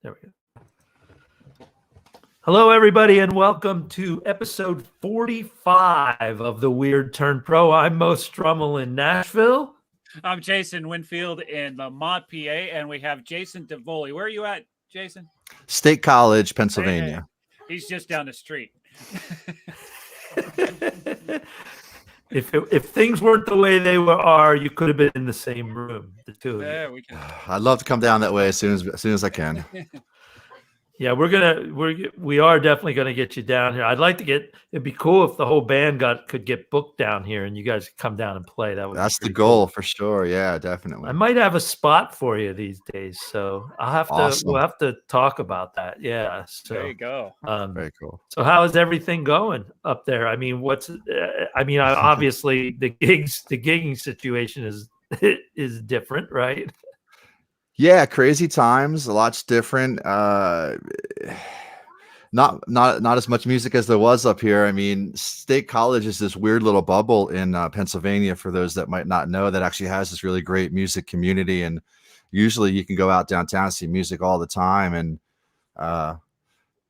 There we go. Hello, everybody, and welcome to episode 45 of the Weird Turn Pro. I'm Mo Strummel in Nashville. I'm Jason Winfield in Lamont, PA, and we have Jason DeVoli. Where are you at, Jason? State College, Pennsylvania. Hey, he's just down the street. If things weren't the way they are, you could have been in the same room, the two of you. Yeah, we can. I'd love to come down that way as soon as I can. Yeah, we are definitely gonna get you down here. I'd like to it'd be cool if the whole band could get booked down here and you guys could come down and play. That's the goal cool. for sure. Yeah, definitely. I might have a spot for you these days, so we'll have to talk about that. Yeah. So there you go. Very cool. So how is everything going up there? I mean, obviously the gigging situation is different, right? Yeah, crazy times. A lot's different. Not as much music as there was up here. I mean, State College is this weird little bubble in Pennsylvania. For those that might not know, that actually has this really great music community, and usually you can go out downtown and see music all the time. And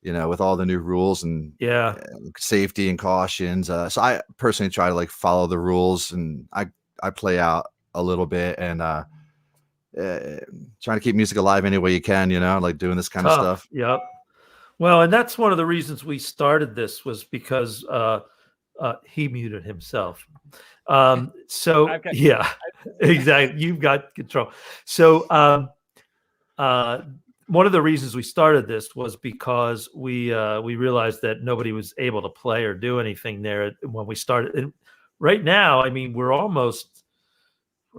with all the new rules and safety and cautions. So I personally try to follow the rules, and I play out a little bit and trying to keep music alive any way you can, doing this kind of stuff. Yep. Well, and that's one of the reasons we started this, was because he muted himself. So exactly. You've got control. So one of the reasons we started this was because we realized that nobody was able to play or do anything there when we started. And right now, I mean, we're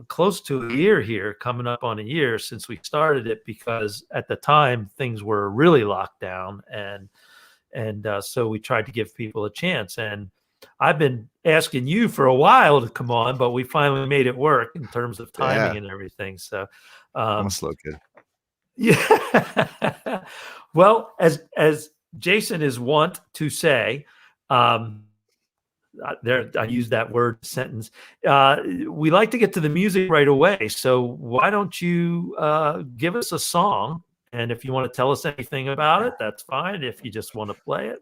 close to a year here, coming up on a year since we started it, because at the time things were really locked down, and so we tried to give people a chance. And I've been asking you for a while to come on, but we finally made it work in terms of timing and everything. So I'm a slow kid. Yeah. Well, as Jason is wont to say, I use that word sentence. We like to get to the music right away. So why don't you give us a song? And if you want to tell us anything about it, that's fine. If you just want to play it,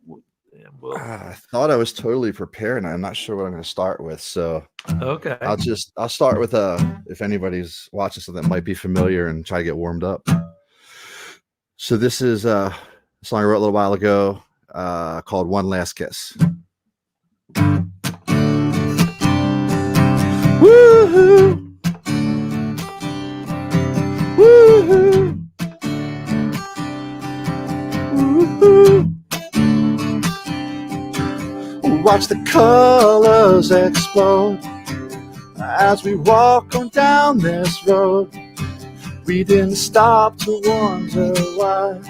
I thought I was totally prepared, and I'm not sure what I'm going to start with. So okay, I'll start with if anybody's watching something that might be familiar, and try to get warmed up. So this is a song I wrote a little while ago called "One Last Kiss." Woohoo! Woohoo! Woohoo! Watch the colors explode as we walk on down this road. We didn't stop to wonder why.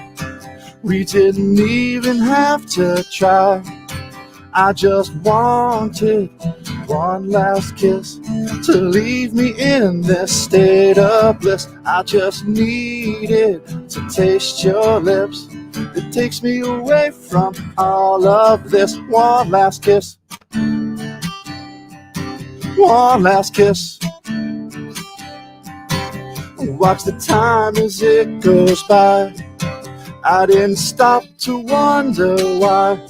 We didn't even have to try. I just wanted one last kiss to leave me in this state of bliss. I just needed to taste your lips. It takes me away from all of this. One last kiss. One last kiss. Watch the time as it goes by. I didn't stop to wonder why.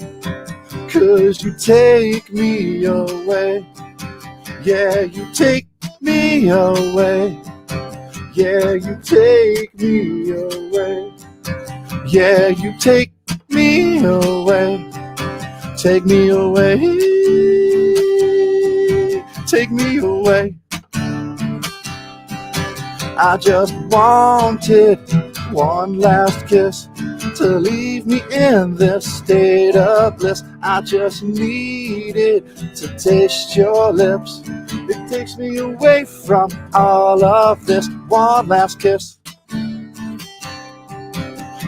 'Cause you take me away. Yeah, you take me away. Yeah, you take me away. Yeah, you take me away. Take me away. Take me away. I just wanted one last kiss to leave me in this state of bliss. I just needed to taste your lips. It takes me away from all of this. One last kiss.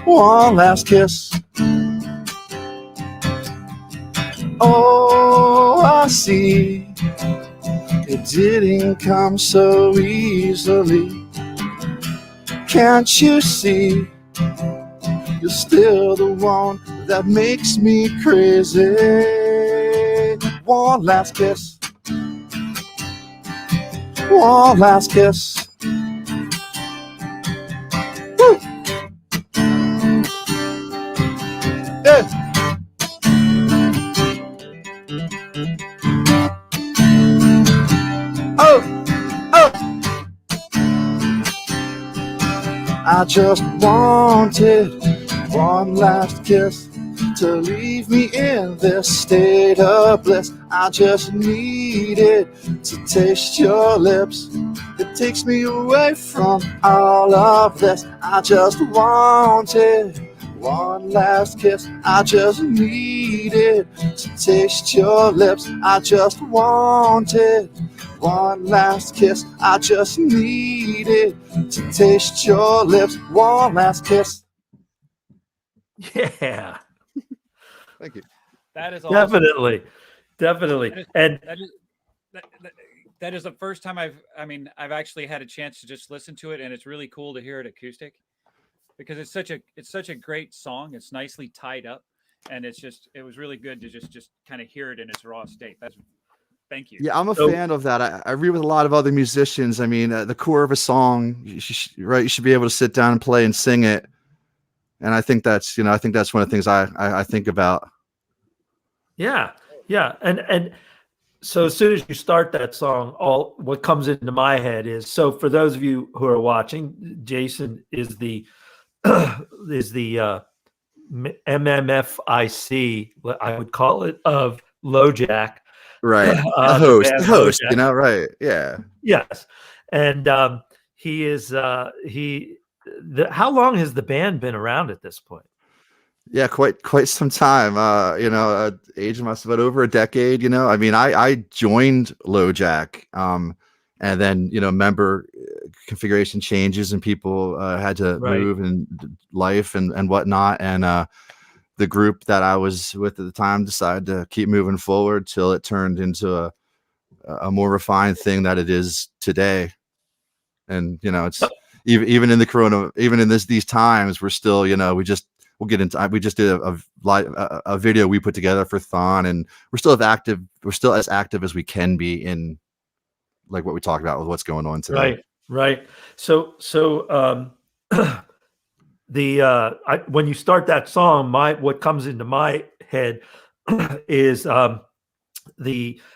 one last kiss. Oh, I see it didn't come so easily. Can't you see? You're still the one that makes me crazy. One last kiss. One last kiss. Woo! Yeah. Oh, oh. I just wanted one last kiss to leave me in this state of bliss. I just needed to taste your lips. It takes me away from all of this. I just wanted one last kiss. I just needed to taste your lips. I just wanted one last kiss. I just needed to taste your lips. One last kiss. Yeah, Thank you. That is awesome. definitely. And That is the first time I've actually had a chance to just listen to it, and it's really cool to hear it acoustic because it's such a great song. It's nicely tied up, and it was really good to just kind of hear it in its raw state. Thank you. Yeah, I'm a So- fan of that. I agree with a lot of other musicians. I mean, the core of a song, you should be able to sit down and play and sing it. And I think that's one of the things I think about. yeah, and so as soon as you start that song, what comes into my head is, so for those of you who are watching, Jason is the MMFIC, I would call it, of LoJack. Right. The the band host, LoJack. right. Yeah. Yes, and he is how long has the band been around at this point? Yeah, quite some time. Age must have been over a decade. I mean, I joined LoJack, and then member configuration changes and people had to Right. move and life and whatnot, and the group that I was with at the time decided to keep moving forward till it turned into a more refined thing that it is today. And it's even in these times, we're still we just did a video we put together for Thon, and we're still as active as we can be in like what we talked about with what's going on today. Right. So when you start that song, what comes into my head is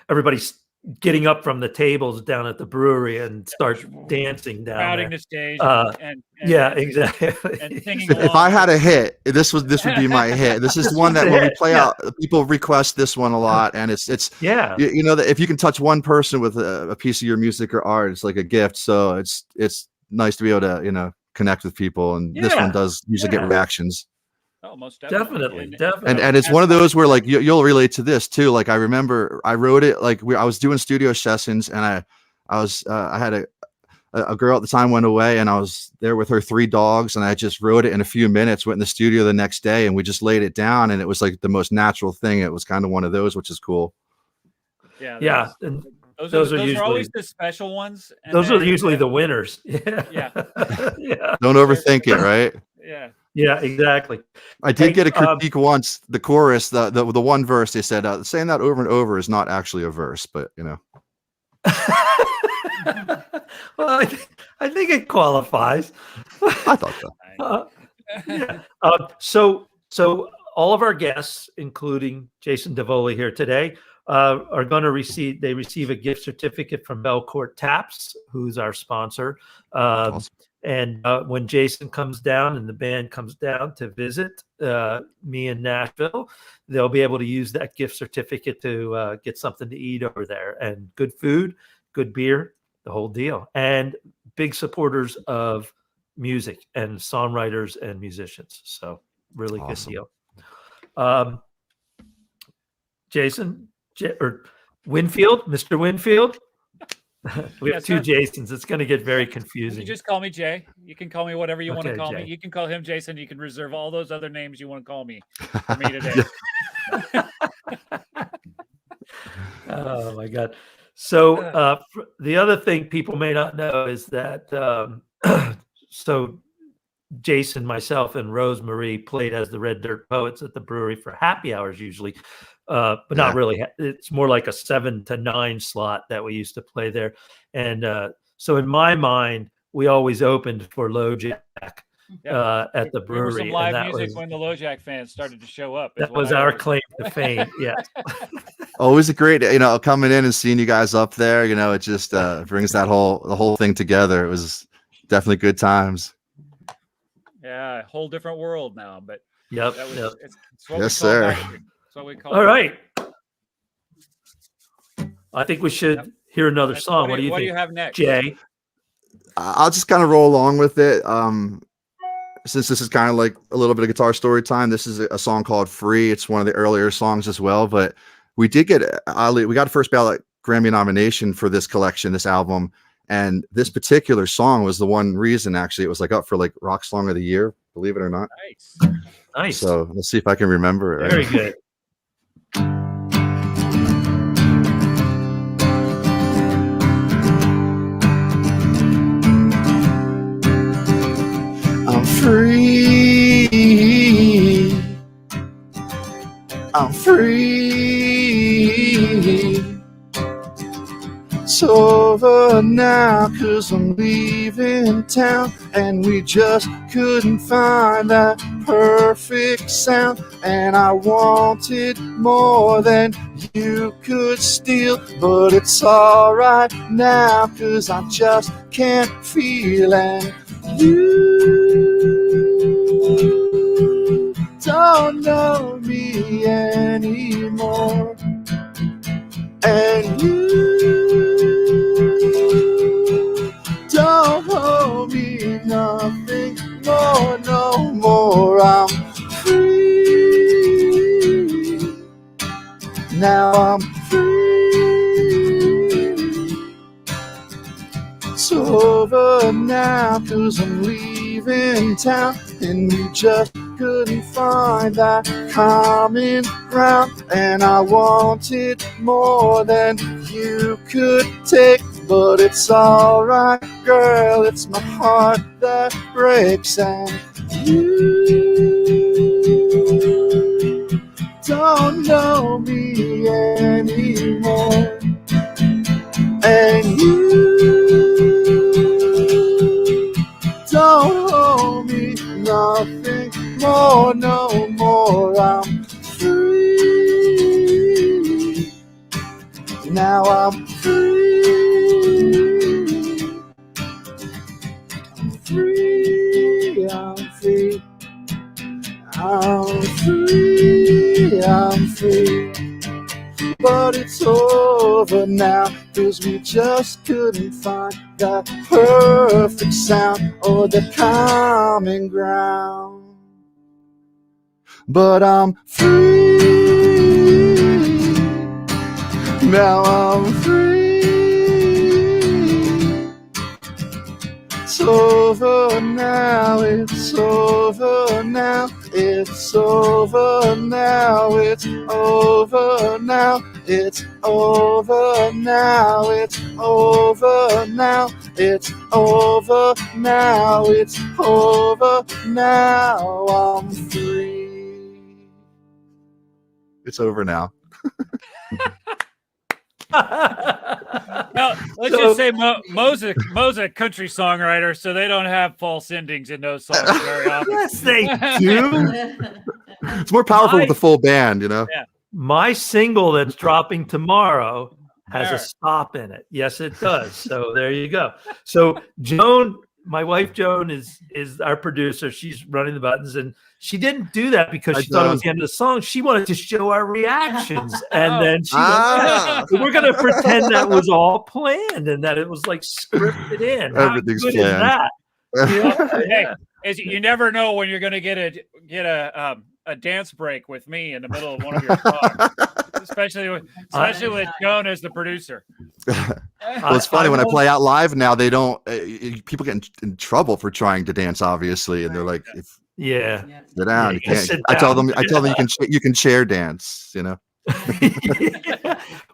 everybody's getting up from the tables down at the brewery and start dancing down Crowding there. the stage. And Yeah, exactly. And singing If I along. had a hit, this would be my hit. This is one that when we play out, people request this one a lot, and it's Yeah, that if you can touch one person with a piece of your music or art, it's like a gift. So it's nice to be able to connect with people, and this one does usually get reactions. Oh, most definitely. definitely. And it's one of those where like you'll relate to this too. Like I remember I wrote it like I was doing studio sessions, and I had a girl at the time went away, and I was there with her 3 dogs, and I just wrote it in a few minutes, went in the studio the next day, and we just laid it down, and it was like the most natural thing. It was kind of one of those, which is cool. Yeah. And Those are usually always the special ones. And those are then- usually the winners. Yeah. Yeah. Yeah. Don't overthink it, right? Yeah. Yeah, exactly. I did Hey, get a critique once. The chorus, the one verse, they said saying that over and over is not actually a verse, but Well, I think it qualifies. I thought so. Yeah. So all of our guests, including Jason Davoli here today, are going to receive a gift certificate from Belcourt Taps, who's our sponsor. Awesome. And when Jason comes down and the band comes down to visit me in Nashville, they'll be able to use that gift certificate to get something to eat over there, and good food, good beer, the whole deal. And big supporters of music and songwriters and musicians. So really Awesome. good deal. Jason or Winfield, Mr. Winfield. We Yeah, have two sir. Jasons. It's going to get very You confusing. just call me Jay. You can call me whatever you want to Okay, call Jay. me. You can call him Jason. You can reserve all those other names you want to call me for me today. Oh my God. So the other thing people may not know is that so Jason, myself, and Rosemarie played as the Red Dirt Poets at the brewery for happy hours usually, but not really. It's more like a 7 to 9 slot that we used to play there. And so in my mind, we always opened for LoJack at the We were some brewery. live and music when the LoJack fans started to show up. is that what was I our always- claim to fame. Yeah. Always a great, coming in and seeing you guys up there. It just brings the whole thing together. It was definitely good times. Yeah, a whole different world now. But Yep. that was Yep. it's what Yes, we call sir. magic. It's what we call All magic. right. I think we should hear another That's- song. What do you what think, do you have next? Jay? I'll just kind of roll along with it. Since this is kind of like a little bit of guitar story time, this is a song called Free. It's one of the earlier songs as well, but we did get we got a first ballot Grammy nomination for this collection, this album. And this particular song was the one reason actually it was like up for like Rock Song of the Year, believe it or not. Nice. Nice. So let's see if I can remember it. Very good. I'm free. I'm free. It's over now 'cause I'm leaving town, and we just couldn't find that perfect sound, and I wanted more than you could steal, but it's alright now 'cause I just can't feel, and you don't know me anymore, and you don't owe me nothing more, no more. I'm free. Now I'm free. It's over now 'cause I'm leaving town, and we just couldn't find that common ground, and I wanted more than you could take, but it's alright, girl, it's my heart that breaks, and you don't know me anymore, and you don't owe me nothing more, no more. I'm free. Now I'm free. I'm free. I'm free. I'm free. I'm free. But it's over now 'cause we just couldn't find that perfect sound or the common ground. But I'm free. Now I'm free. It's over now. It's over now. It's over now. It's over now. It's over now. It's over now. It's over now. It's over now. I'm free. It's over now. Now, let's just say Mo's a country songwriter, so they don't have false endings in those songs very often. Yes, they do. It's more powerful with the full band, Yeah. My single that's dropping tomorrow has There. a stop in it. Yes, it does. So there you go. So Joan, my wife Joan is our producer. She's running the buttons, and she didn't do that because Hi, she thought it was Joan. the end of the song. She wanted to show our reactions, and Oh. then she Ah. went, we're going to pretend that was all planned and that it was like scripted in. How Everything's good planned. is that? Yeah, Hey, yeah. you never know when you're going to get a dance break with me in the middle of one of your songs, especially with Joan as the producer. Well, it's funny when I play out live now. They don't. People get in trouble for trying to dance, obviously, and they're like, "If Yeah. sit down, you you gotta can't." sit I tell down. them you can chair dance. You know.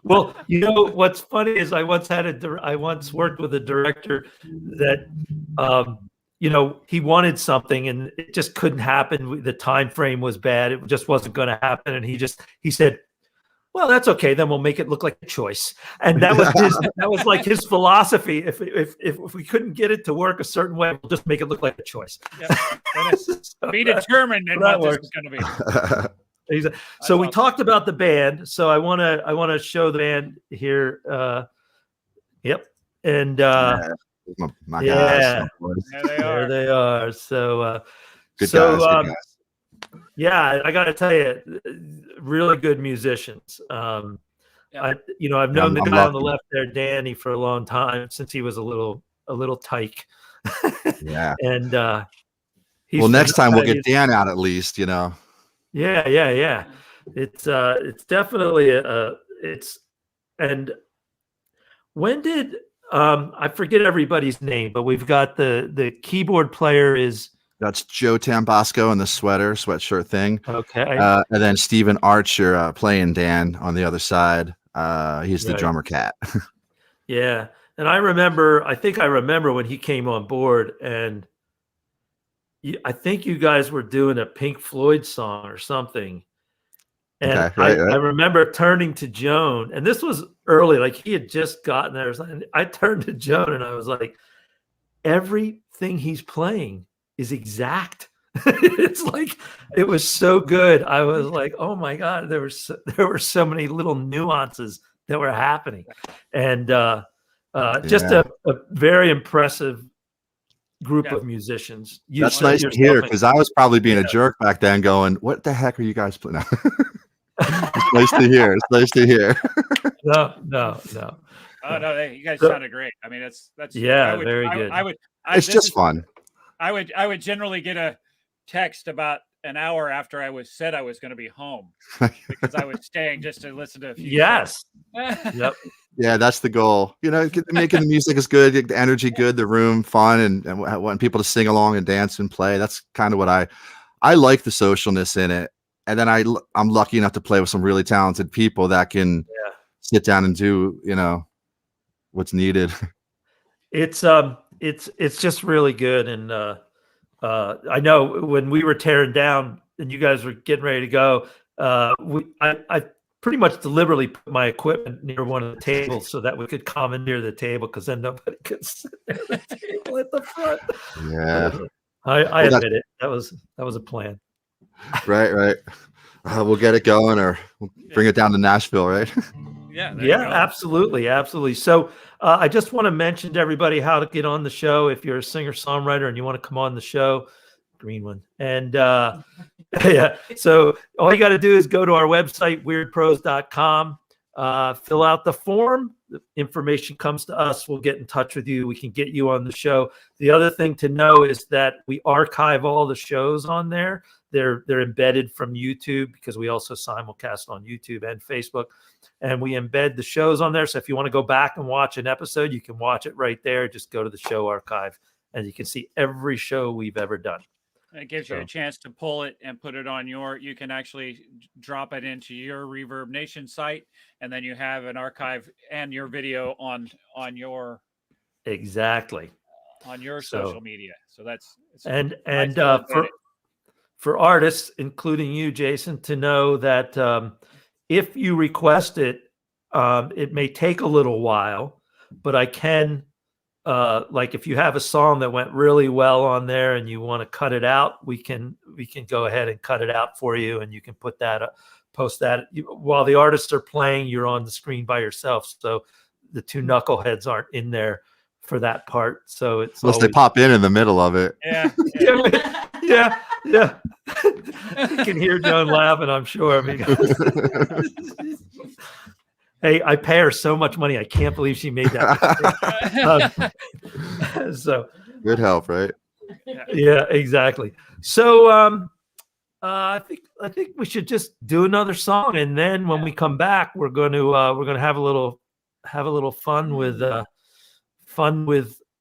Well, you know what's funny is I once worked with a director that you know, he wanted something and it just couldn't happen. The time frame was bad. It just wasn't going to happen. And he said, well, that's okay. Then we'll make it look like a choice. And that was like his philosophy. If we couldn't get it to work a certain way, we'll just make it look like a choice. So be determined in what this is going to be. So we talked about the band. So I want to show the band here. Yep. And my yeah, guys. there they are. So good guys. Yeah, I got to tell you, really good musicians. I've known the guy on the left there, Danny, for a long time, since he was a little tyke. Yeah. And well, next time we'll get Dan out at least, you know. Yeah. It's definitely and when did I forget everybody's name, but we've got the keyboard player is that's Joe Tambasco in the sweatshirt thing. Okay. And then Stephen Archer playing Dan on the other side. He's the drummer Cat. Yeah. And I think I remember when he came on board, and I think you guys were doing a Pink Floyd song or something. And okay, right. I remember turning to Joan, and this was early, like he had just gotten there. And I turned to Joan and I was like, everything he's playing is exact. It's like, it was so good. I was like, oh my God, there were so many little nuances that were happening. And just a very impressive group of musicians. That's nice to hear, because I was probably being a jerk back then going, what the heck are you guys playing? It's nice to hear. It's nice to hear. No. Oh no, you guys sounded great. I mean, that's very good. It's just fun. I would generally get a text about an hour after I said I was going to be home, because I was staying just to listen to a few. Yes. Yep. Yeah, that's the goal. You know, making the music is good, the energy good, the room fun, and wanting people to sing along and dance and play. That's kind of what I like, the socialness in it. And then I'm lucky enough to play with some really talented people that can sit down and do, you know, what's needed. It's just really good. And I know when we were tearing down and you guys were getting ready to go, I pretty much deliberately put my equipment near one of the tables so that we could commandeer the table, because then nobody could sit at the table at the front. Yeah, I admit it. That was a plan. Right. We'll get it going, or we'll bring it down to Nashville, right? Yeah, absolutely. So I just want to mention to everybody how to get on the show. If you're a singer-songwriter and you want to come on the show, green one. And so all you got to do is go to our website, weirdpros.com, fill out the form. The information comes to us. We'll get in touch with you. We can get you on the show. The other thing to know is that we archive all the shows on there. They're embedded from YouTube, because we also simulcast on YouTube and Facebook, and we embed the shows on there. So if you want to go back and watch an episode, you can watch it right there. Just go to the show archive and you can see every show we've ever done. It gives you a chance to pull it and put it on you can actually drop it into your Reverb Nation site, and then you have an archive and your video on your social media. So that's for artists, including you, Jason, to know that if you request it, it may take a little while, but I can, like if you have a song that went really well on there and you want to cut it out, we can go ahead and cut it out for you, and you can put that up, post that while the artists are playing. You're on the screen by yourself, so the two knuckleheads aren't in there for that part. So it's unless they pop in the middle of it. Yeah. You can hear Joan laughing, I'm sure. Hey, I pay her so much money. I can't believe she made that. So good help, right? Yeah, exactly. So I think we should just do another song, and then when we come back, we're going to have a little have a little fun with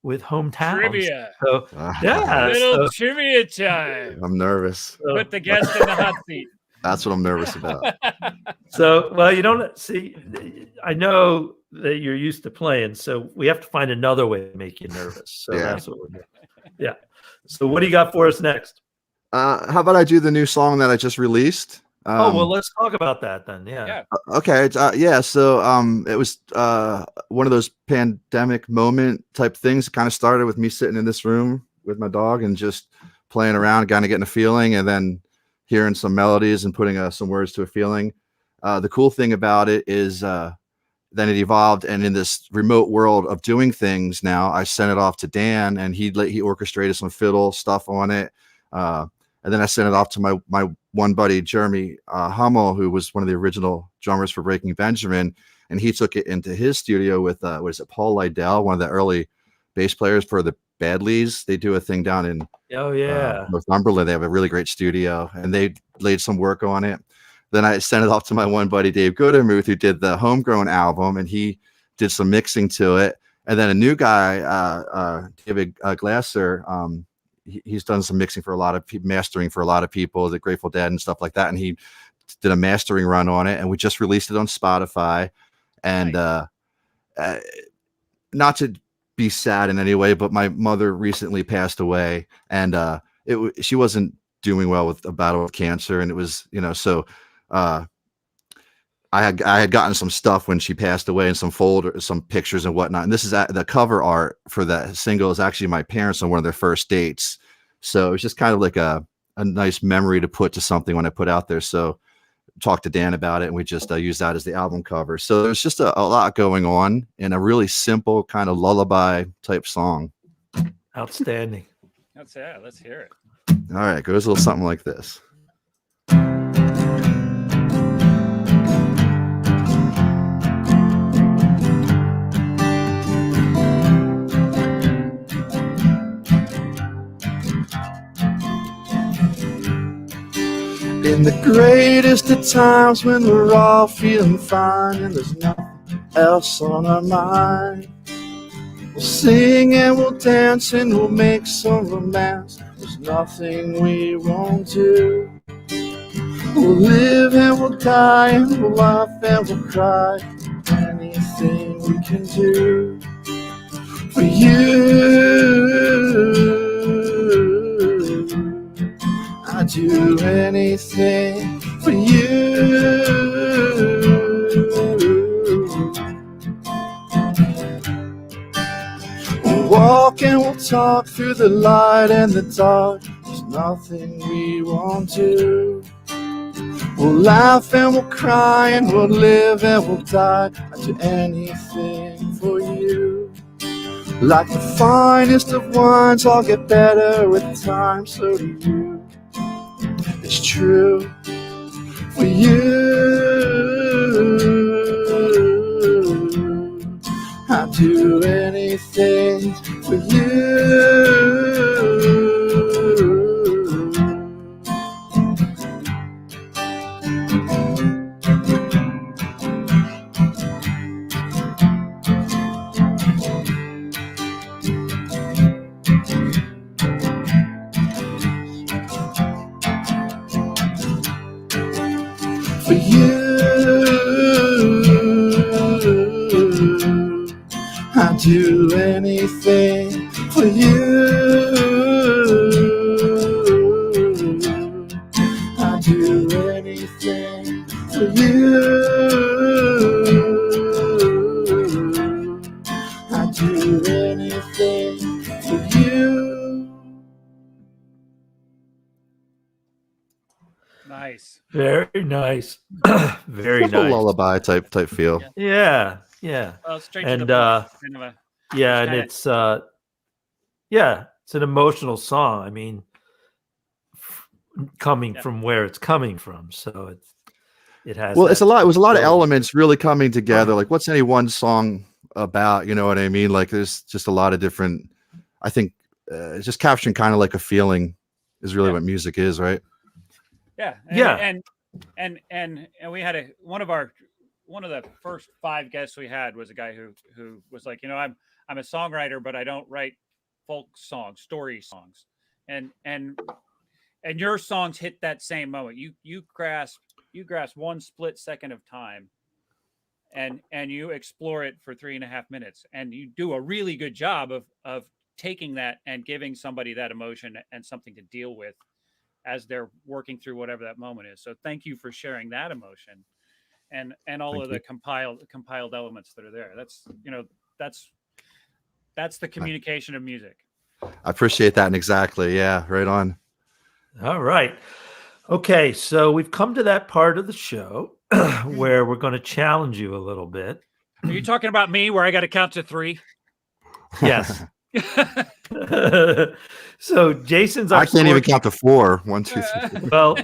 hometowns. Trivia. So yeah, Little so, trivia time. I'm nervous. so- Put the guest in the hot seat. That's what I'm nervous about. So, well, you don't see. I know that you're used to playing, so we have to find another way to make you nervous. So Yeah. that's what we're doing. Yeah. So, what do you got for us next? How about I do the new song that I just released? Oh well, let's talk about that then. Yeah. Yeah. Okay. It's, yeah. So it was one of those pandemic moment type things. It kind of started with me sitting in this room with my dog and just playing around, kind of getting a feeling, and then hearing some melodies and putting some words to a feeling. The cool thing about it is then it evolved, and in this remote world of doing things now, I sent it off to Dan, and he orchestrated some fiddle stuff on it. And then I sent it off to my one buddy, Jeremy Hummel, who was one of the original drummers for Breaking Benjamin. And he took it into his studio with, Paul Lydell, one of the early bass players for the Badleys. They do a thing down in Oh yeah. Northumberland. They have a really great studio, and they laid some work on it. Then I sent it off to my one buddy, Dave Goodermuth, who did the Homegrown album, and he did some mixing to it. And then a new guy, David Glasser, he's done some mixing for a lot of people, mastering for a lot of people, the Grateful Dead and stuff like that. And he did a mastering run on it, and we just released it on Spotify. And not to be sad in any way, but my mother recently passed away, and she wasn't doing well with a battle with cancer, and it was, so I had gotten some stuff when she passed away, and some pictures and whatnot. And this is the cover art for that single is actually my parents on one of their first dates. So it was just kind of like a nice memory to put to something when I put out there. So talked to Dan about it, and we just used that as the album cover. So there's just a lot going on in a really simple kind of lullaby type song. Outstanding. Let's hear it. All right, it goes a little something like this. In the greatest of times when we're all feeling fine and there's nothing else on our mind, we'll sing and we'll dance and we'll make some romance. There's nothing we won't do. We'll live and we'll die and we'll laugh and we'll cry. Anything we can do for you. I'd do anything for you. We'll walk and we'll talk through the light and the dark. There's nothing we won't do. We'll laugh and we'll cry and we'll live and we'll die. I'd do anything for you. Like the finest of wines, I'll get better with time, so do you. It's true for you. I'd do anything for you. For you, I'd do anything for you. I'd do anything for you. I'd do anything for you. Nice. Very nice. Very Like a nice. lullaby type feel. Yeah. Yeah. Well, straight And, to the point. Kind of a, Yeah. And kinda- it's it's an emotional song. I mean, coming Yeah. from where it's coming from. So it has Well, it's a that lot. It was a lot of ability. elements really coming together. Like, what's any one song about? You know what I mean? Like, there's just a lot of different. I think just capturing kind of like a feeling is really Yeah. what music is, right? Yeah. Yeah. And we had one of our the first 5 guests we had was a guy who was like, I'm a songwriter, but I don't write folk songs, story songs, and your songs hit that same moment. You grasp one split second of time, and you explore it for 3.5 minutes, and you do a really good job of taking that and giving somebody that emotion and something to deal with as they're working through whatever that moment is. So thank you for sharing that emotion and all Thank of the compiled elements that are there. That's the communication of music. I appreciate that. And exactly. Yeah. Right on. All right. Okay, so we've come to that part of the show where we're going to challenge you a little bit. Are you talking about me where I got to count to 3? Yes. So Jason's our I can't even count to 4. 1, 2, 3. Well,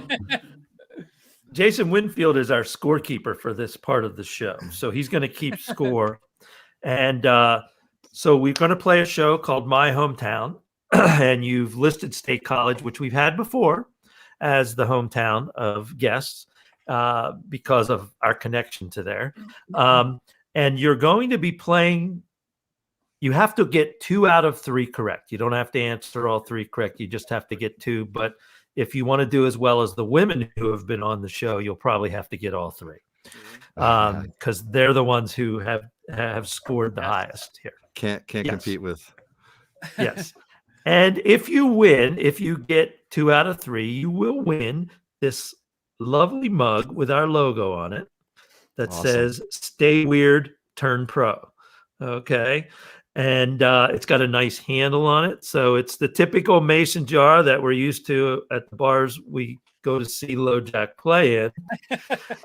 Jason Winfield is our scorekeeper for this part of the show. So he's going to keep score. And so we're going to play a show called My Hometown. And you've listed State College, which we've had before, as the hometown of guests because of our connection to there. And you're going to be playing. You have to get 2 out of 3 correct. You don't have to answer all 3 correct. You just have to get 2. But if you want to do as well as the women who have been on the show, you'll probably have to get all 3 because they're the ones who have scored the highest here. Can't Yes. compete with. Yes. And if you win, if you get 2 out of 3, you will win this lovely mug with our logo on it that Awesome. says "Stay Weird, Turn Pro." Okay. And it's got a nice handle on it. So it's the typical mason jar that we're used to at the bars we go to see LoJack play in.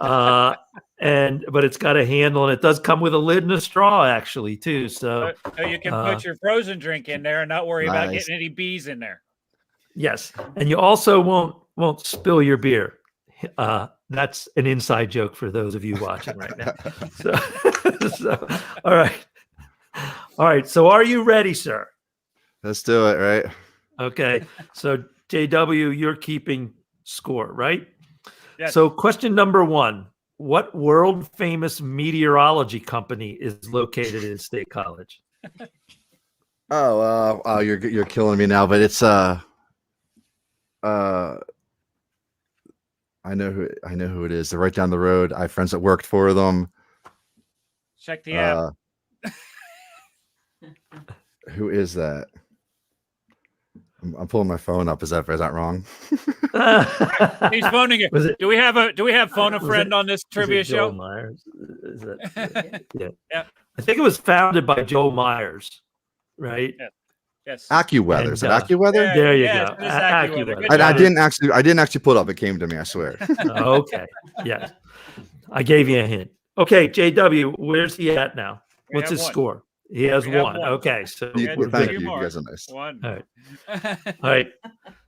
But it's got a handle, and it does come with a lid and a straw actually too. So you can put your frozen drink in there and not worry about Nice. getting any bees in there. yes, and you also won't spill your beer. That's an inside joke for those of you watching right now. So all right. So are you ready, sir? Let's do it. Right. Okay. So JW, you're keeping score, right? Yes. So question number 1. What world famous meteorology company is located in State College? Oh, you're killing me now, but it's I know who it is. They're right down the road. I have friends that worked for them. Check the app. Who is that? I'm pulling my phone up. Is that wrong? He's phoning it. Was it- Do we have phone a Was friend it- on this Is trivia it Joel show? Myers? Is it? Yeah. Yeah. I think it was founded by Joel Myers, right? Yeah. Yes. AccuWeather. Is it And, AccuWeather? Yeah, There you yes, go. it is AccuWeather. AccuWeather. Good I job. didn't actually pull it up. It came to me. I swear. Okay. Yes. I gave you a hint. Okay, JW, where's he at now? We What's have his one. score? He has We have 1. one. Okay. So Yeah, we're Thank good. you. more. You guys are nice. One. All right. All right.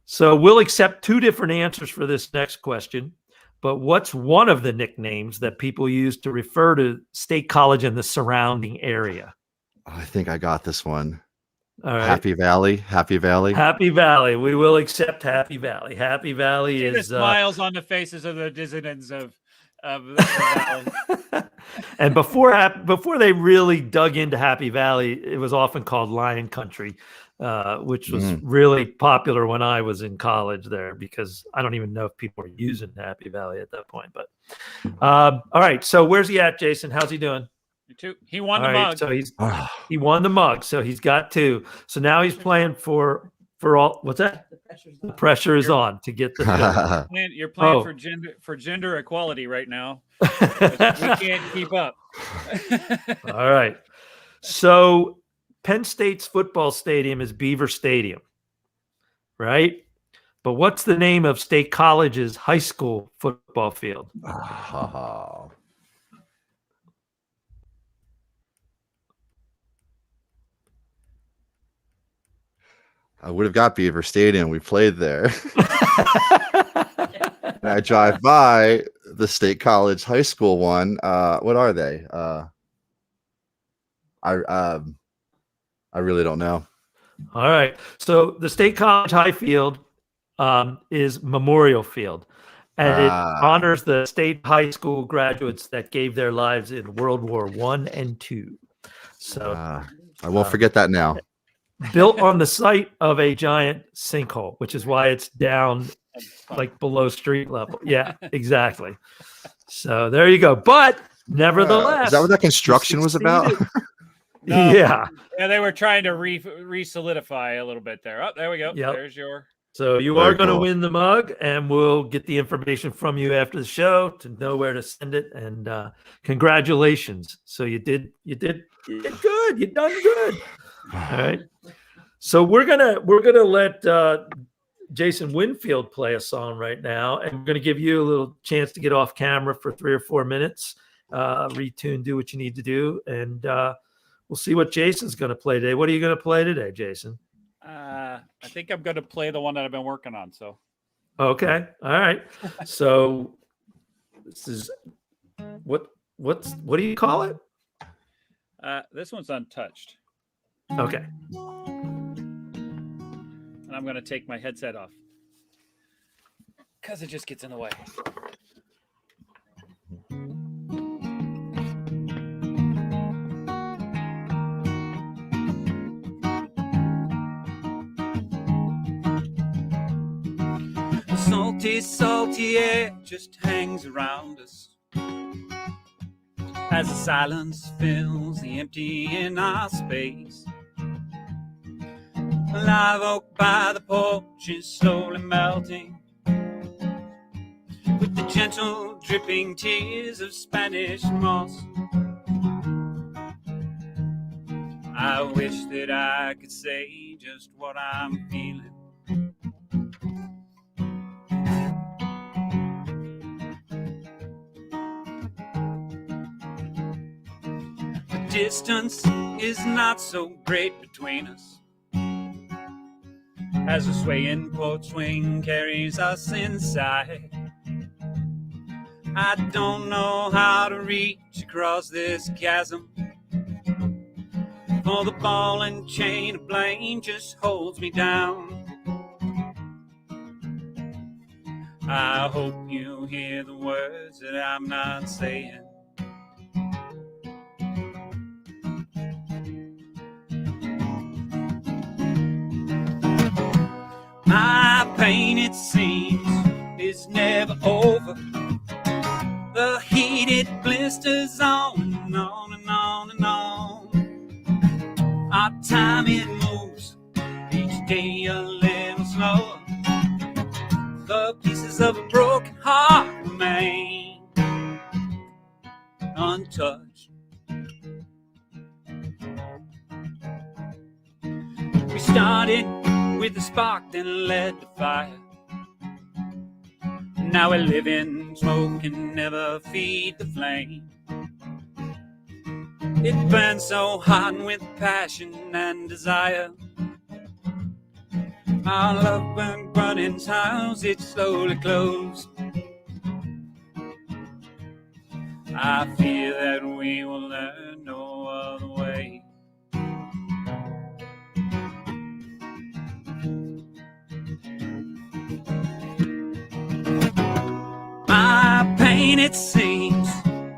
So we'll accept 2 different answers for this next question. But what's one of the nicknames that people use to refer to State College and the surrounding area? Oh, I think I got this one. All right. Happy Valley. Happy Valley. Happy Valley. We will accept Happy Valley. Happy Valley See the is smiles on the faces of the dissidents of that one. and before they really dug into Happy Valley, it was often called Lion Country, which was really popular when I was in college there, because I don't even know if people were using Happy Valley at that point. But all right, so where's he at, Jason? How's he doing? He won All the right, mug. so he won the mug, so he's got 2. So now he's playing for all. What's that? The pressure is on to get the. You're playing Oh. for gender equality right now. We can't keep up. All right. So Penn State's football stadium is Beaver Stadium, right? But what's the name of State College's high school football field? Oh. I would have got Beaver Stadium. We played there. And I drive by the State College high school one. What are they? I really don't know. All right. So the State College high field is Memorial Field. and it Ah. honors the state high school graduates that gave their lives in World War I and II. So I won't forget that now. built on the site of a giant sinkhole, which is why it's down like below street level. Yeah, exactly. So there you go. But nevertheless, Is that what that construction was about? succeeded. No. Yeah. Yeah, they were trying to re-solidify a little bit there. Oh, there we go. Yep. There's your. So you Very are going to cool. win the mug, and we'll get the information from you after the show to know where to send it. And congratulations! So you did good. You done good. All right. So we're gonna let Jason Winfield play a song right now, and we're gonna give you a little chance to get off camera for 3 or 4 minutes, retune, do what you need to do, and we'll see what Jason's gonna play today. What are you gonna play today, Jason? I think I'm going to play the one that I've been working on. So Okay. All right. So this is what do you call it? this one's untouched, Okay. and I'm going to take my headset off because it just gets in the way. Salty, salty air just hangs around us as the silence fills the empty in our space. A live oak by the porch is slowly melting with the gentle dripping tears of Spanish moss. I wish that I could say just what I'm feeling. Distance is not so great between us as the swaying porch swing carries us inside. I don't know how to reach across this chasm, for the ball and chain of blame just holds me down. I hope you hear the words that I'm not saying. My pain, it seems, is never over. The heated blisters on and on and on and on. Our time, it moves each day a little slower. The pieces of a broken heart remain untouched. We started with the spark, then led to fire. Now we live in smoke and never feed the flame. It burns so hot with passion and desire. Our love burned Brunnin's house, it slowly closed. I fear that we will learn no other way. My pain, it seems,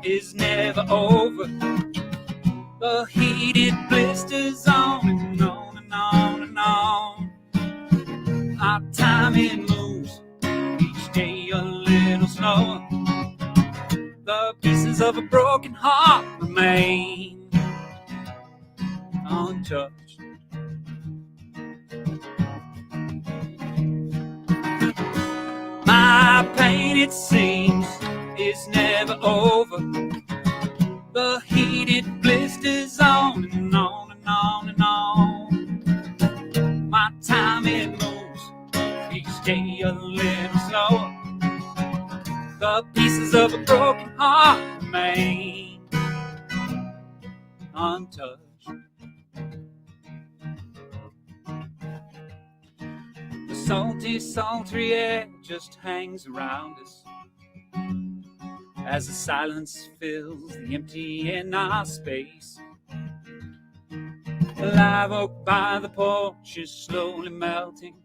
is never over. The heated blisters on and on and on and on. Our time, it moves each day a little slower. The pieces of a broken heart remain untouched. My pain, it seems, is never over. The heated blisters on and on and on and on. My time, it moves each day a little slower. The pieces of a broken heart remain untouched. The salty, sultry air just hangs around us as the silence fills the empty in our space. The live oak by the porch is slowly melting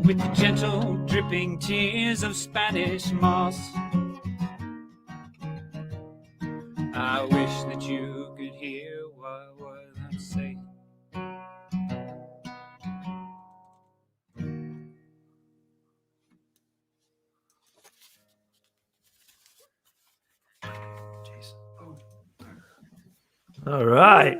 with the gentle dripping tears of Spanish moss. I wish that you could hear what I'm saying. All right.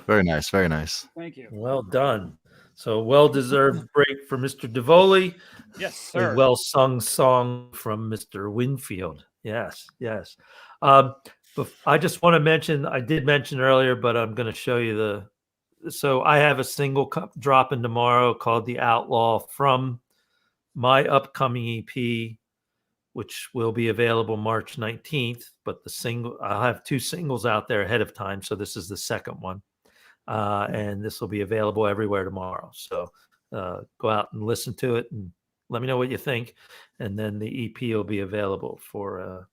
Very nice, very nice. Thank you. Well done. So well-deserved break for Mr. DeVoli. Yes, A sir. well-sung song from Mr. Winfield. Yes, yes. I just want to mention, I did mention earlier, but I'm going to show you so I have a single dropping tomorrow called The Outlaw from my upcoming EP, which will be available March 19th. But I'll have 2 singles out there ahead of time. So this is the second one. And this will be available everywhere tomorrow. So go out and listen to it and let me know what you think. And then the EP will be available for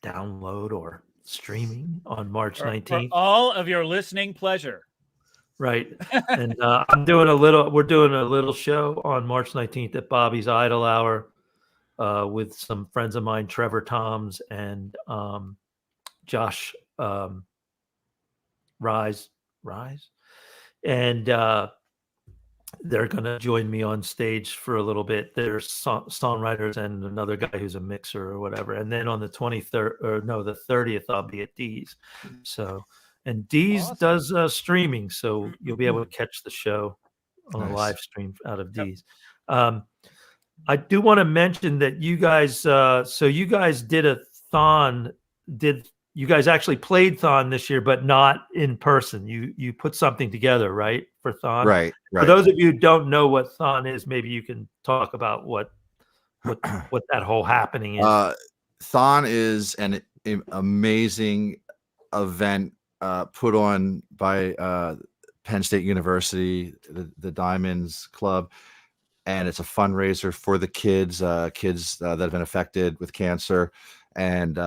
download or streaming on March 19th. For all of your listening pleasure. Right. And we're doing a little show on March 19th at Bobby's Idle Hour with some friends of mine, Trevor Toms and Josh Rise. And they're going to join me on stage for a little bit. There's songwriters and another guy who's a mixer or whatever. And then on the 30th, I'll be at D's. So, and D's does streaming. So you'll be able to catch the show on a live stream out of D's. I do want to mention that you guys, so you guys did a Thon, you guys actually played Thon this year, but not in person. You put something together, right, for Thon? Right. For those of you who don't know what Thon is, maybe you can talk about what that whole happening is. Thon is an amazing event put on by Penn State University, the Diamonds Club, and it's a fundraiser for the kids that have been affected with cancer, and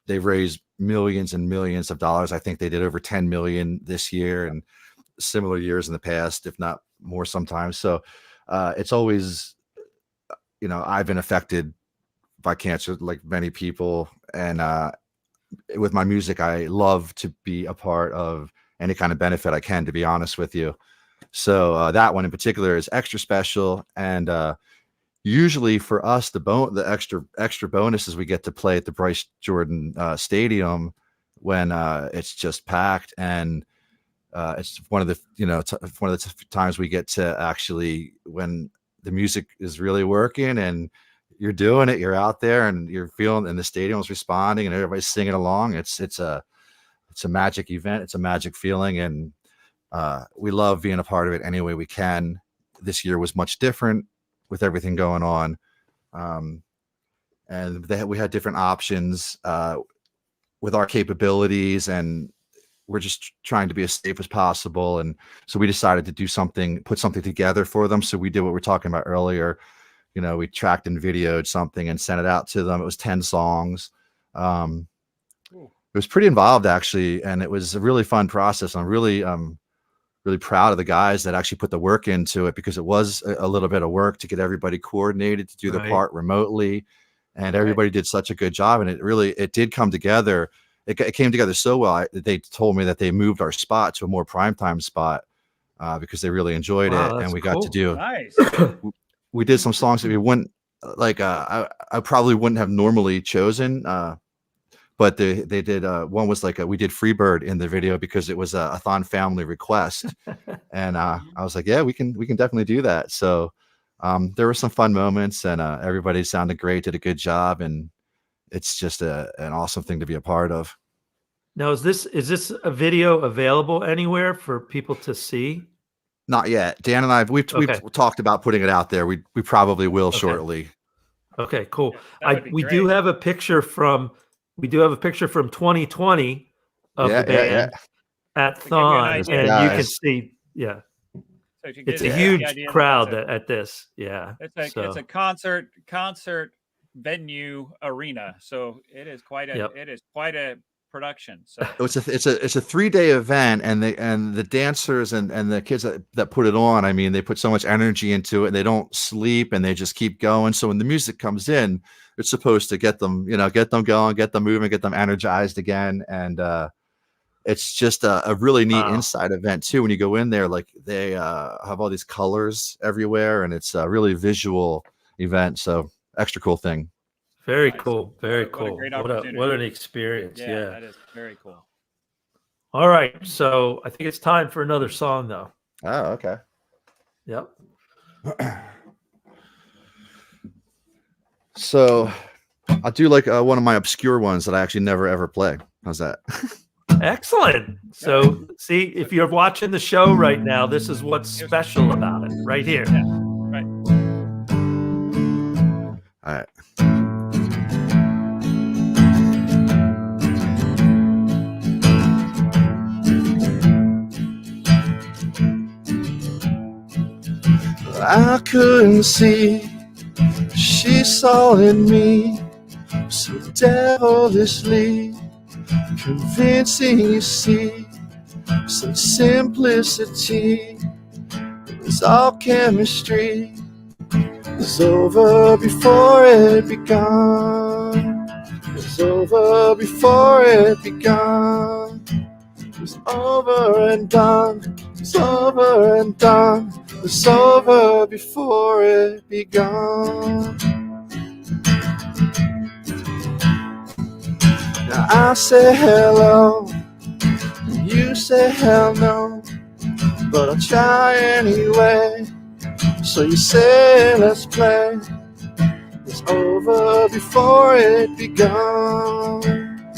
they've raised millions and millions of dollars. I think they did over 10 million this year and similar years in the past, if not more sometimes. So it's always, I've been affected by cancer like many people. And with my music, I love to be a part of any kind of benefit I can, to be honest with you. So that one in particular is extra special. And usually for us, the extra bonus is we get to play at the Bryce Jordan Stadium when it's just packed, and it's one of the times we get to actually, when the music is really working and you're doing it, you're out there and you're feeling, and the stadium's responding and everybody's singing along. It's a magic event. It's a magic feeling, and we love being a part of it any way we can. This year was much different with everything going on. And we had different options with our capabilities, and we're just trying to be as safe as possible. And so we decided to put something together for them. So we did what we were talking about earlier. We tracked and videoed something and sent it out to them. It was 10 songs. It was pretty involved, actually, and it was a really fun process. I'm really proud of the guys that actually put the work into it, because it was a little bit of work to get everybody coordinated to do the part remotely, and everybody did such a good job. And it did come together. It came together so well. They told me that they moved our spot to a more primetime spot because they really enjoyed it, and we got to do. Nice. We did some songs that we wouldn't like. I probably wouldn't have normally chosen. But they did, one was like, we did Freebird in the video because it was a Thon family request. And I was like, yeah, we can definitely do that. So there were some fun moments, and everybody sounded great, did a good job. And it's just an awesome thing to be a part of. Now, is this a video available anywhere for people to see? Not yet. Dan and I, we've talked about putting it out there. We probably will shortly. Okay, cool. Yeah, we do have a picture from 2020 of the band at Thon, and you can see, so it's a huge crowd at this. Yeah, it's a concert venue arena, so it is quite a production. So it's a 3-day event, and the dancers and the kids that put it on, I mean, they put so much energy into it, and they don't sleep, and they just keep going. So when the music comes in, it's supposed to get them going, get them moving, get them energized again. And it's just a really neat inside event too. When you go in there, like they have all these colors everywhere, and it's a really visual event. So extra cool thing. Very Nice. cool. Very What a cool. great What opportunity. an experience. yeah, Yeah. that is very cool. All right. So I think it's time for another song, though. Oh, okay. Yep. So I'll do like one of my obscure ones that I actually never ever play. How's that? Excellent. So, see, if you're watching the show right now, this is what's special about it right here. Right. All right. I couldn't see, she saw in me so devilishly convincing. You see, some simplicity. It was all chemistry. It was over before it begun. It was over before it begun. It was over and done. It was over and done. It was over before it begun. Now I say hello, and you say hell no, but I'll try anyway. So you say let's play. It's over before it begun.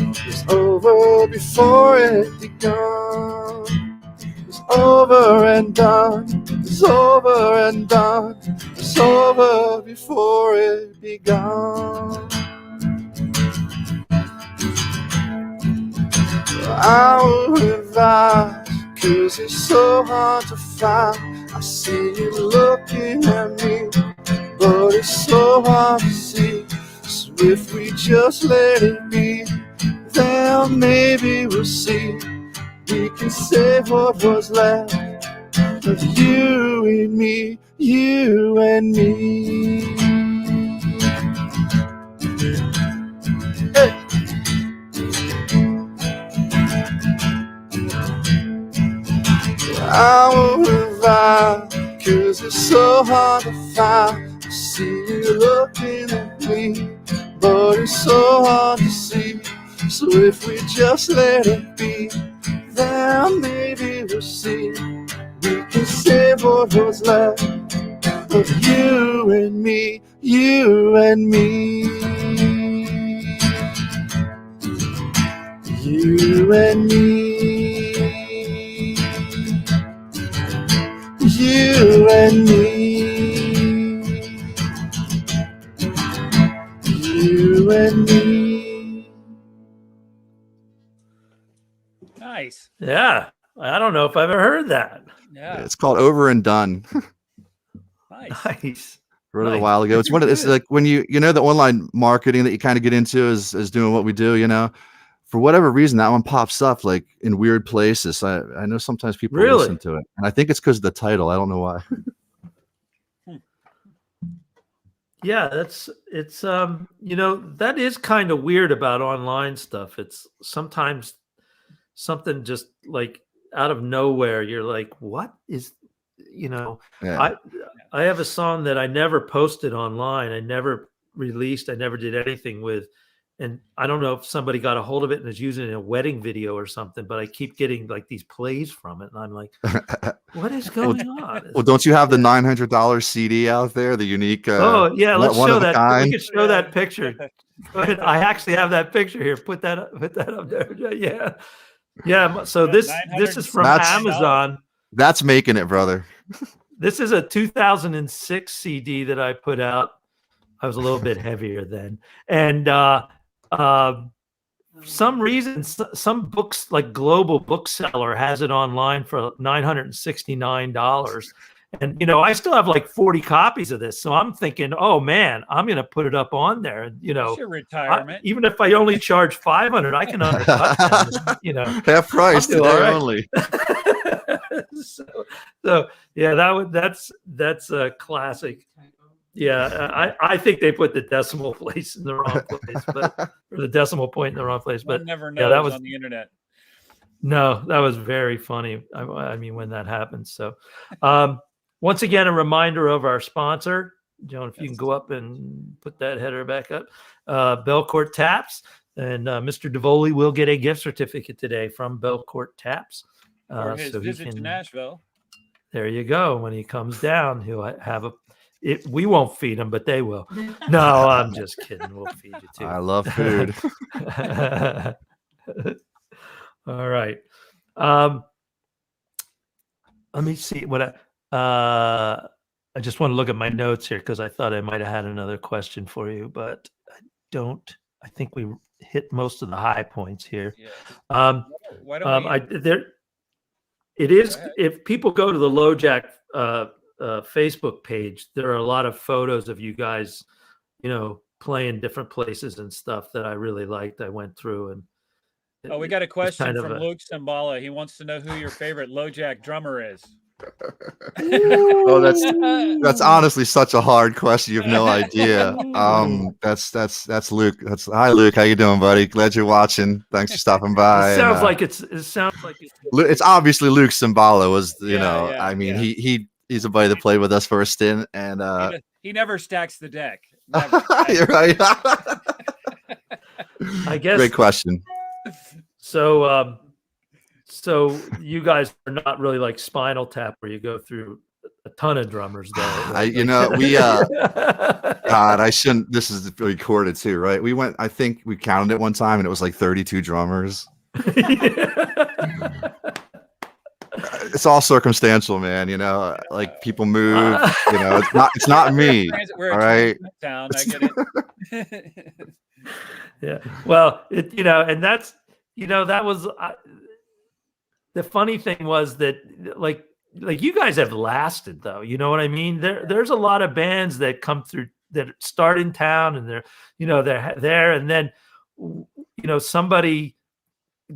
It's over before it begun. It's over and done. It's over and done. It's over before it begun. I would advise, 'cause it's so hard to find. I see you looking at me, but it's so hard to see. So if we just let it be, then maybe we'll see. We can save what was left of you and me, you and me. Hey. I won't revive, 'cause it's so hard to find. I see you looking at me, but it's so hard to see. So if we just let it be, then maybe we'll see. We can save what was left of you and me, you and me. You and me. You and me. You and me. Nice. Yeah. I don't know if I've ever heard that. Yeah. It's called Over and Done. Nice. Nice. Wrote it a Nice. while ago. It's it's like when you know the online marketing that you kind of get into is doing what we do, you know. For whatever reason, that one pops up like in weird places. I know sometimes people Really? listen to it, and I think it's because of the title. I don't know why. Yeah, it's that is kind of weird about online stuff. It's sometimes something just like out of nowhere. You're like, what is, Yeah. I have a song that I never posted online. I never released. I never did anything with. And I don't know if somebody got a hold of it and is using it in a wedding video or something, but I keep getting like these plays from it. And I'm like, what is going on? Well, don't you have the $900 CD out there? The unique. Oh yeah, let's one show of a that. kind? We could show that picture. Go ahead. I actually have that picture here. Put that up there. Yeah, yeah. So this is from That's- Amazon. That's making it, brother. This is a 2006 CD that I put out. I was a little bit heavier then, and some reason some books like Global Bookseller has it online for $969, And I still have like 40 copies of this, so I'm thinking, oh man, I'm gonna put it up on there. And That's your retirement. even if I only charge 500, I can undercut them. Half price I'll do today all right. only. so yeah, that's a classic. Yeah, I think they put the decimal place in the wrong place, or the decimal point in the wrong place. But One never yeah, knows that was on the internet. no, that was very funny. I mean, when that happens. So, once again, a reminder of our sponsor, Joan. If you can go up and put that header back up, Belcourt Taps, and Mr. Davoli will get a gift certificate today from Belcourt Taps. Or his so he visit to can. Nashville. There you go. When he comes down, he'll have a. We won't feed him, but they will. No, I'm just kidding. We'll feed you too. I love food. All right. Let me see what I just want to look at my notes here because I thought I might have had another question for you, but I don't. I think we hit most of the high points here. Yeah. Why don't we? It is. If people go to the LoJack Facebook page, there are a lot of photos of you guys, playing different places and stuff that I really liked. I went through and. Oh, we got a question kind of from Luke Simbala. He wants to know who your favorite LoJack drummer is. Oh, that's honestly such a hard question. You have no idea. That's Luke. Hi, Luke. How you doing, buddy? Glad you're watching. Thanks for stopping by. It sounds like it's. It's obviously Luke Simbala was. Yeah, I mean, he's a buddy that played with us for a stint, and he never stacks the deck. You're right. I guess. Great question. So, so you guys are not really like Spinal Tap, where you go through a ton of drummers, though. Right? God, I shouldn't. This is recorded too, right? We went. I think we counted it one time, and it was like 32 drummers. It's all circumstantial, man. Like people move. It's not me. We're all right. Town, I get it. Yeah. Well, and that's that was the funny thing was that like you guys have lasted, though. You know what I mean? There's a lot of bands that come through that start in town, and they're there, and then somebody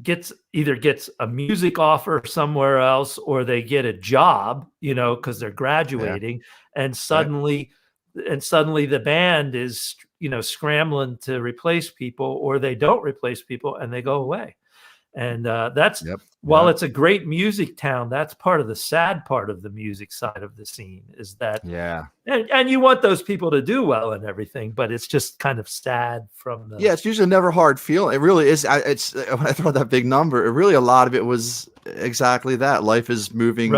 gets a music offer somewhere else, or they get a job, because they're graduating, and suddenly the band is scrambling to replace people, or they don't replace people and they go away. And that's while it's a great music town, that's part of the sad part of the music side of the scene is that and you want those people to do well and everything, but it's just kind of sad from the it's usually never hard feeling. It really is. It's when I throw that big number, it really a lot of it was exactly that. Life is moving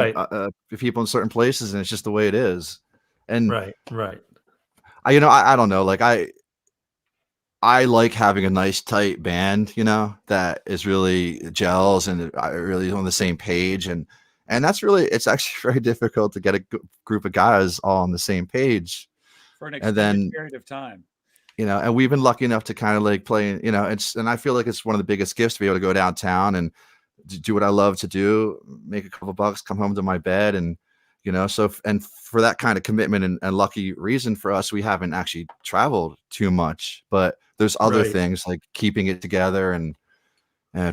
people in certain places, and it's just the way it is. And right. I don't know, like I like having a nice tight band, that is really gels and really on the same page. And that's really, it's actually very difficult to get a group of guys all on the same page for an extended period of time. And we've been lucky enough to kind of like play, and I feel like it's one of the biggest gifts to be able to go downtown and do what I love to do, make a couple bucks, come home to my bed. And, and for that kind of commitment and lucky reason for us, we haven't actually traveled too much, but there's other things like keeping it together and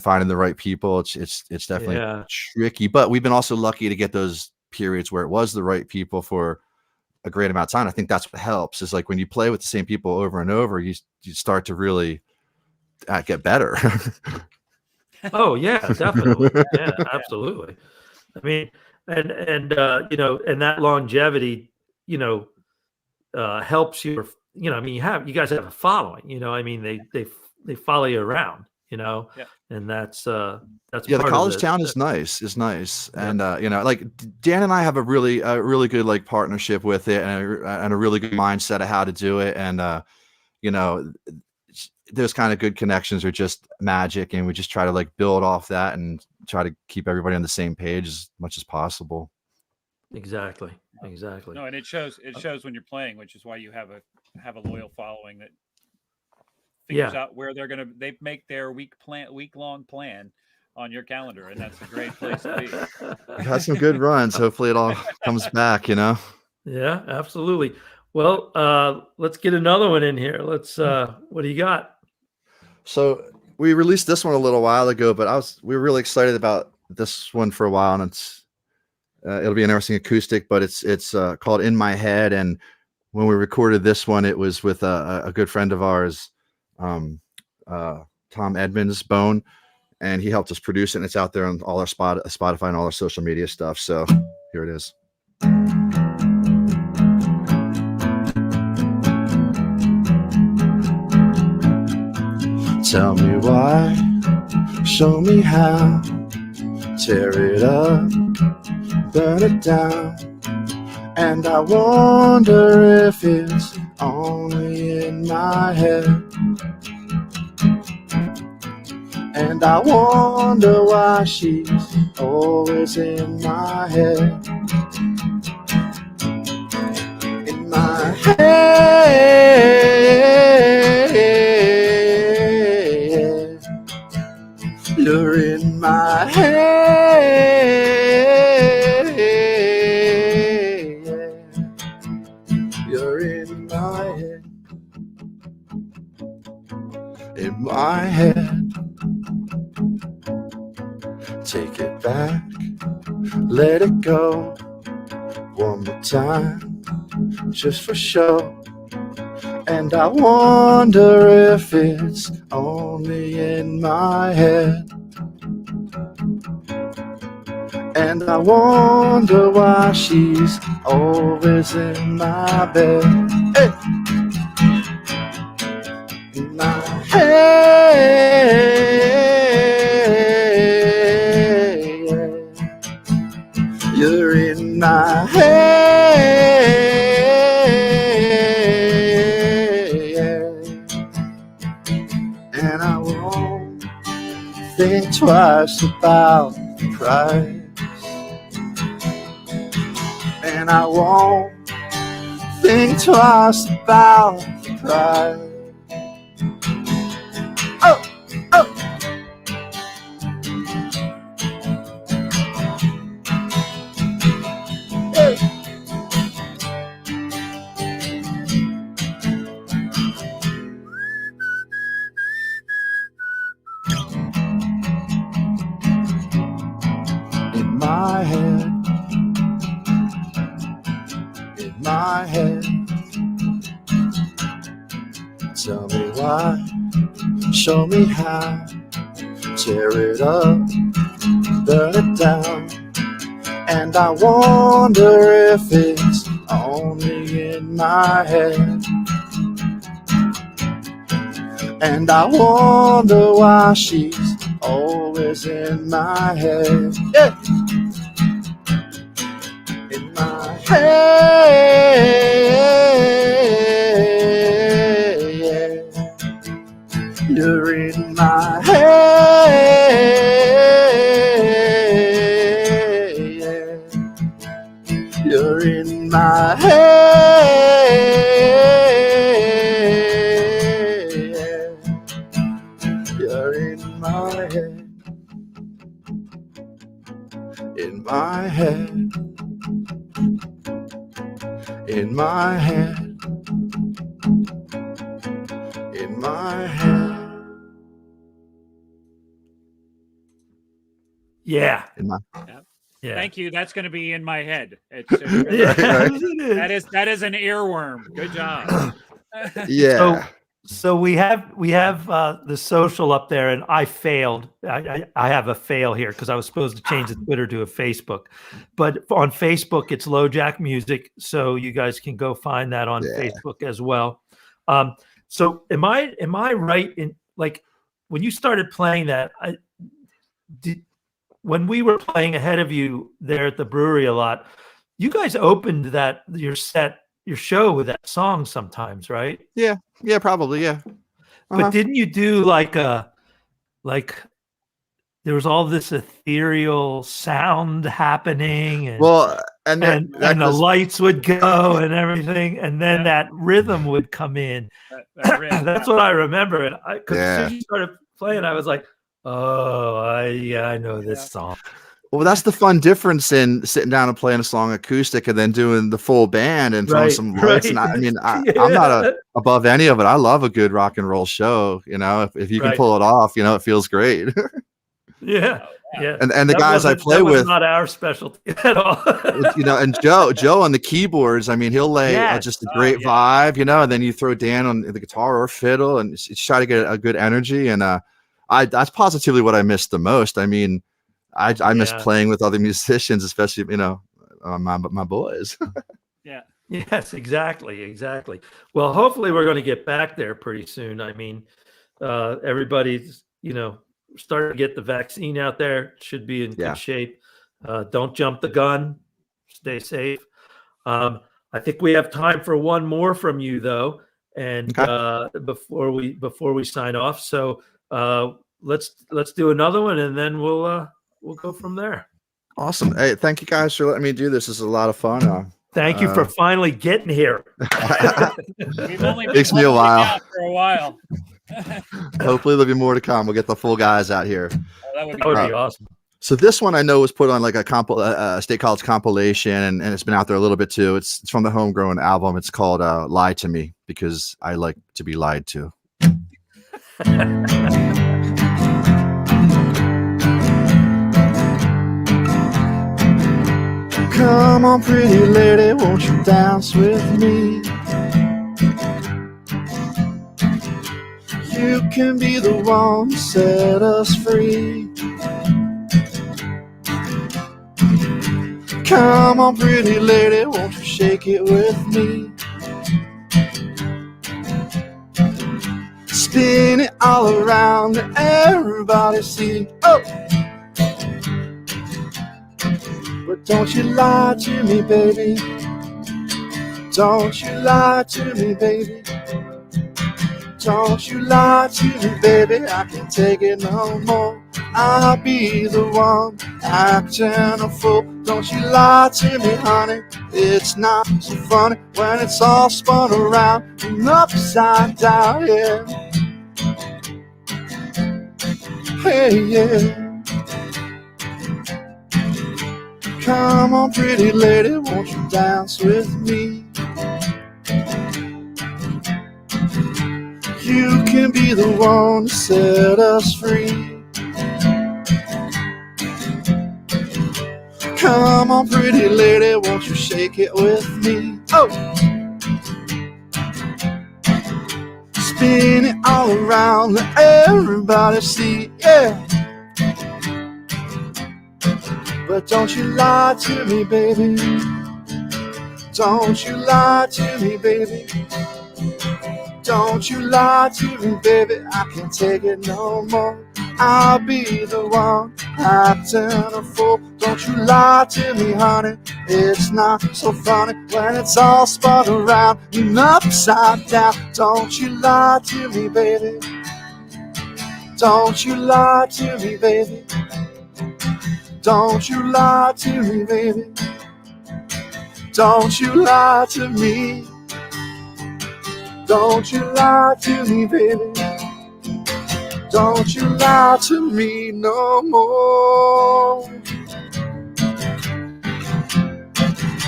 finding the right people. It's definitely tricky, but we've been also lucky to get those periods where it was the right people for a great amount of time. I think that's what helps is like when you play with the same people over and over, you start to really get better. Oh yeah, definitely. Yeah, absolutely. I mean, and that longevity, helps you. I mean, you guys have a following. I mean, they follow you around. And that's the college town is nice. And like Dan and I have a really good like partnership with it and a really good mindset of how to do it. And those kind of good connections are just magic, and we just try to like build off that and try to keep everybody on the same page as much as possible. Exactly. No, and it shows when you're playing, which is why you have a loyal following that figures out where they make their week long plan on your calendar, and that's a great place to be. We've had some good runs. Hopefully it all comes back, you know. Yeah, absolutely. Well, let's get another one in here. Let's what do you got? So we released this one a little while ago, but we were really excited about this one for a while, and it'll be an interesting acoustic, but it's called In My Head. And when we recorded this one, it was with a good friend of ours, Tom Edmonds, Bone, and he helped us produce it. And it's out there on all our Spotify and all our social media stuff. So here it is. Tell me why, show me how, tear it up, burn it down. And I wonder if it's only in my head. And I wonder why she's always in my head. In my head, you're in my head. You're in my head. In my head. Take it back, let it go. One more time, just for show. And I wonder if it's only in my head. And I wonder why she's always in my bed. Hey! In my head. You're in my head, and I won't think twice about the price, and I won't think twice about the price. Oh, oh. In my head, in my head. Tell me why, show me how, tear it up, burn it down. And I wonder if it's only in my head. And I wonder why she's always in my head. Yeah. In my head. Yeah. You're in my head. Yeah. You're in my head. You're in my head. In my head. In my head. In my head. Yeah. In my Yeah. Thank you. That's going to be in my head. It's, Yeah, Right. it is. that is an earworm. Good job. yeah. So we have the social up there, and I failed. I have a fail here because I was supposed to change the Twitter to a Facebook, but on Facebook it's LoJack Music, so you guys can go find that on Yeah. Facebook as well. So am I right in, like, when you started playing that? When we were playing ahead of you there at the brewery a lot, you guys opened your show with that song sometimes, right? Yeah, probably. Yeah. But didn't you do like there was all this ethereal sound happening, and and the lights would go and everything, and then that rhythm would come in. That riff. That's what I remember. And because as Yeah. soon as you started playing, I was like, Oh, I know this Yeah. song. Well, that's the fun difference in sitting down and playing a song acoustic and then doing the full band and throwing Right, some lights. And right. I mean, I'm not Yeah. above any of it. I love a good rock and roll show. You know, if you can Right. pull it off, you know, it feels great. Yeah, Oh, yeah. and the guys I play that was with, not our specialty at all. you know, and Joe on the keyboards. I mean, he'll lay Yes. just a Oh, great yeah. vibe, you know, and then you throw Dan on the guitar or fiddle and just try to get a good energy. And that's positively what I miss the most. I mean, I miss Yeah. playing with other musicians, especially, you know, my boys. Yeah. Yes, exactly. Well, hopefully we're going to get back there pretty soon. I mean, everybody's, you know, starting to get the vaccine out there. Should be in Yeah. good shape. Don't jump the gun. Stay safe. I think we have time for one more from you, though, and Okay. before we sign off. So let's do another one, and then we'll go from there. Awesome. Hey, thank you guys for letting me do this. This is a lot of fun. Thank you for finally getting here. We've only been Takes me a holding it while. down for a while. Hopefully there'll be more to come. We'll get the full guys out here. Oh, that would be That would great. be awesome. So this one I know was put on like a State College compilation, and it's been out there a little bit too. It's from the Homegrown album. It's called "Lie to Me" because I like to be lied to. Come on, pretty lady, won't you dance with me? You can be the one to set us free. Come on, pretty lady, won't you shake it with me? Spin it all around and everybody see. Oh! But don't you lie to me, baby. Don't you lie to me, baby. Don't you lie to me, baby. I can't take it no more. I'll be the one acting a fool. Don't you lie to me, honey. It's not so funny when it's all spun around and upside down, yeah. Hey, yeah. Come on, pretty lady, won't you dance with me? You can be the one to set us free. Come on, pretty lady, won't you shake it with me? Oh! Spin it all around, let everybody see, yeah. But don't you lie to me, baby. Don't you lie to me, baby. Don't you lie to me, baby. I can't take it no more. I'll be the one acting a fool. Don't you lie to me, honey. It's not so funny when it's all spun around and upside down. Don't you lie to me, baby. Don't you lie to me, baby. Don't you lie to me, baby. Don't you lie to me. Don't you lie to me, baby. Don't you lie to me no more.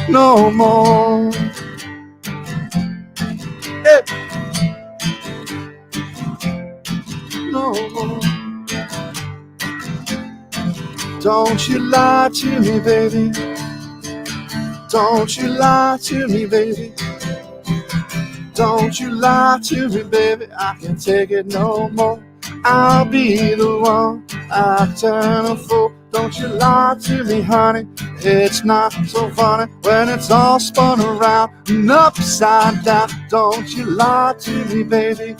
No more. Hey. No more. Don't you lie to me, baby. Don't you lie to me, baby. Don't you lie to me, baby. I can't take it no more. I'll be the one acting a fool. Don't you lie to me, honey. It's not so funny when it's all spun around and upside down. Don't you lie to me, baby.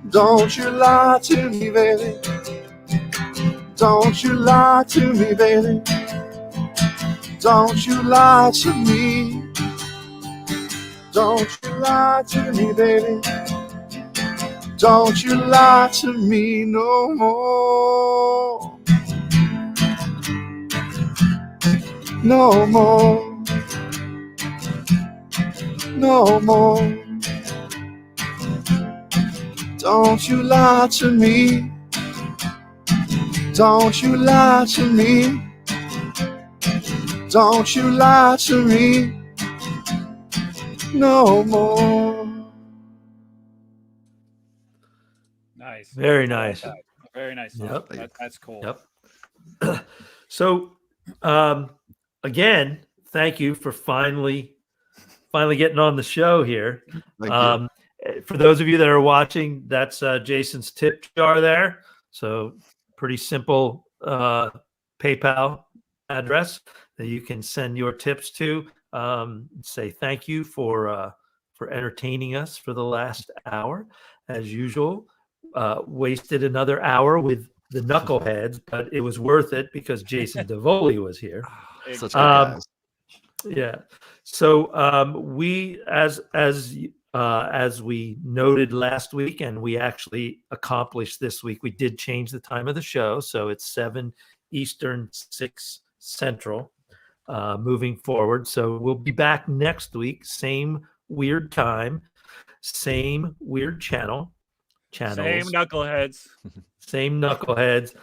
Don't you lie to me, baby. Don't you lie to me, baby. Don't you lie to me. Don't you lie to me, baby. Don't you lie to me no more. No more. No more. Don't you lie to me. Don't you lie to me. Don't you lie to me no more. Nice. Very I like nice. that. Very nice song. Yep. That's cool. Yep. So, again, thank you for finally getting on the show here. Thank you. For those of you that are watching, that's Jason's tip jar there. So, pretty simple PayPal address that you can send your tips to. Say thank you for entertaining us for the last hour, as usual. Wasted another hour with the knuckleheads, but it was worth it because Jason DeVoli was here. Such good guys. Yeah. So we, as we noted last week, and we actually accomplished this week, we did change the time of the show, so it's 7 Eastern, 6 Central, moving forward. So we'll be back next week, same weird time, same weird channels. Same knuckleheads. Same knuckleheads.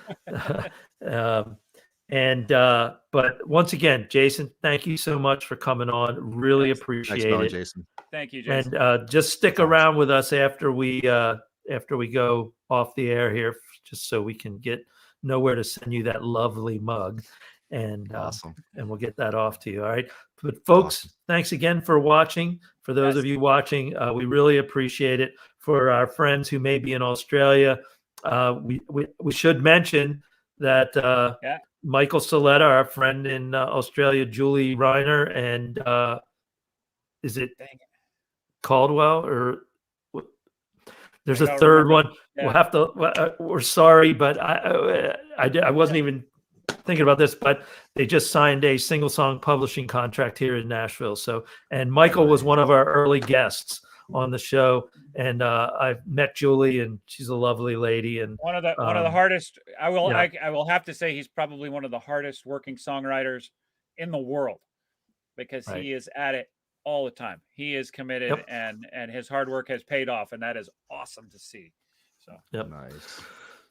But once again, Jason, thank you so much for coming on. Really Thanks. appreciate Thanks, Melly, it. Jason. Thank you, Jason. And just stick around with us after we go off the air here, just so we can know where to send you that lovely mug, and Awesome. and we'll get that off to you. All right. But folks, thanks again for watching. For those of you watching, we really appreciate it. For our friends who may be in Australia, we should mention that Michael Saletta, our friend in Australia, Julie Reiner, and is it Caldwell or there's a third one? Yeah. We'll have to. We're sorry, but I wasn't even thinking about this, but they just signed a single song publishing contract here in Nashville. So, and Michael was one of our early guests on the show, and I've met Julie, and she's a lovely lady, and one of the hardest. I will have to say he's probably one of the hardest working songwriters in the world, because he is at it all the time. He is committed, and his hard work has paid off, and that is awesome to see. So nice.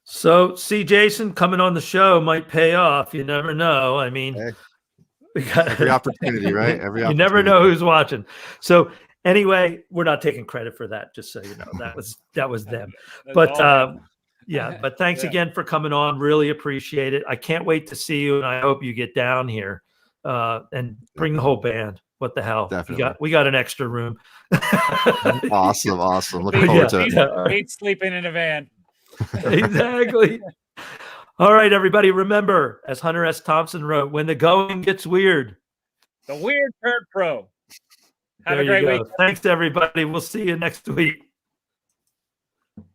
So, see, Jason, coming on the show might pay off. You never know. I mean, we got every opportunity, right? You never know who's watching. So, anyway, we're not taking credit for that. Just so you know, that was them. But but thanks again for coming on. Really appreciate it. I can't wait to see you, and I hope you get down here and bring the whole band. What the hell? Definitely. We got an extra room. Awesome. Looking forward to it. Hate sleeping in a van. Exactly. All right, everybody. Remember, as Hunter S. Thompson wrote, when the going gets weird, the weird turn pro. Have a great week. Thanks, everybody. We'll see you next week.